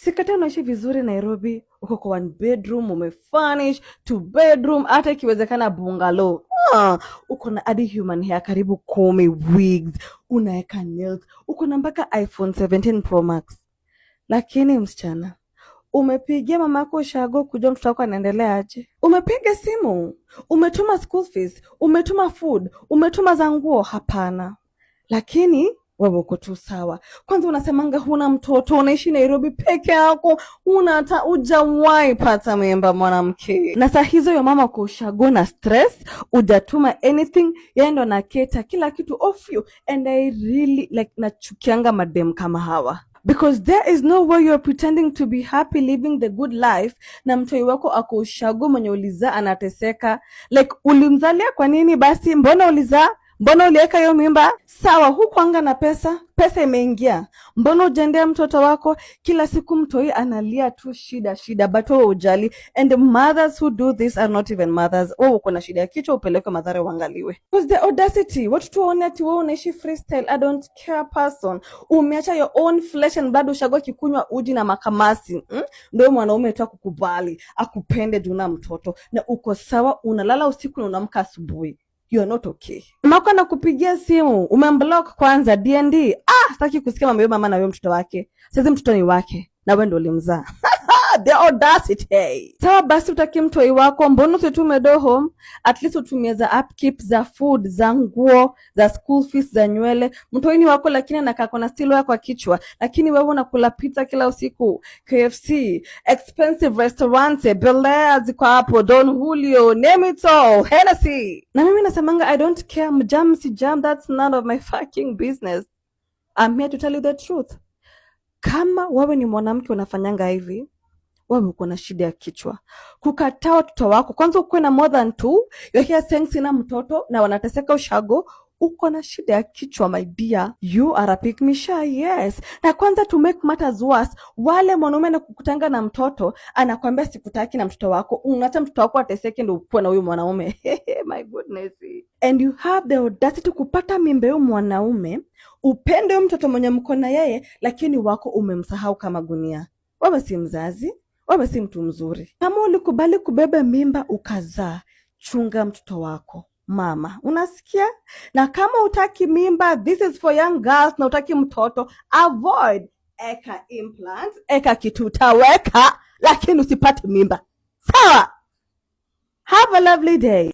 Sikata unaishi vizuri Nairobi, uko kwa 1 bedroom, umefurnish 2 bedroom, hata ikiwezekana bungalow. Uko na hadi human hair karibu 10, wigs, unaweka nails, uko na mpaka iPhone 17 Pro Max. Lakini msichana, umepigia mama yako ushago kujua mtoto wako anaendelea aje? Umepiga simu, umetuma school fees, umetuma food, umetuma za nguo? Hapana. Lakini wewe uko tu sawa. Kwanza unasemanga huna mtoto, unaishi Nairobi peke yako, una hata hujawahi pata mimba mwanamke. Na saa hizo ya mama kwa ushago na stress, hujatuma anything, yeye ndo anaketa kila kitu off you, and I really like nachukianga madem kama hawa. Because there is no way you're pretending to be happy living the good life na mtoi wako ako ushago mwenye ulizaa anateseka. Like ulimzalia kwa nini basi? Mbona ulizaa? Mbona uliweka hiyo mimba? Sawa, hukuanga na pesa, pesa imeingia. Mbona ujendea mtoto wako? Kila siku mtoi analia tu shida, but wewe ujali. And the mothers who do this are not even mothers. Wewe uko na shida ya kichwa, upeleke madhara uangaliwe. Because the audacity, watu tuone ati wewe unaishi freestyle, I don't care person. Umeacha your own flesh and blood, ushago kikunywa uji na makamasi. Ndio mwanaume tu akukubali, akupende juu na mtoto. Na uko sawa, unalala usiku na unaamka asubuhi. You are not okay. Mama anakupigia simu, umemblock kwanza DND. Sitaki kusikia mambo ya mama na wewe mtoto wake. Sasa mtoto ni wake na wewe ndio ulimzaa. The audacity. Sawa basi utaki mtoi wako, mbona usitume do home? At least utumie za upkeep, za food, za nguo, za school fees, za nywele. Mtoi ni wako lakini anakaa kona still wako kwa kichwa. Lakini wewe unakula pizza kila usiku, KFC, expensive restaurants, Bel Air ziko hapo, Don Julio, name it all, Hennessy. Na mimi nasemanga I don't care, mjam si jam, that's none of my fucking business. I'm here to tell you the truth. Kama wewe ni mwanamke unafanyanga hivi, wewe uko na shida ya kichwa. Kukataa watoto wako, kwanza uko na more than 2, you're here saying sina mtoto na wanateseka ushago, uko na shida ya kichwa my dear. You are a pick me shy, yes. Na kwanza to make matters worse, wale mwanaume anakukutanga na mtoto, anakuambia sikutaki na mtoto wako, unaacha mtoto wako ateseke ndio upo na huyu mwanaume. My goodness. And you have the audacity kupata mimba huyu mwanaume, upende huyu mtoto mwenye mko na yeye, lakini wako umemsahau kama gunia. Wewe si mzazi, wewe si mtu mzuri. Kama ulikubali kubeba mimba ukazaa, chunga mtoto wako. Mama, unasikia? Na kama utaki mimba, this is for young girls, na utaki mtoto, avoid. Eka implant, eka kitu utaweka, lakini usipate mimba. Sawa? Have a lovely day.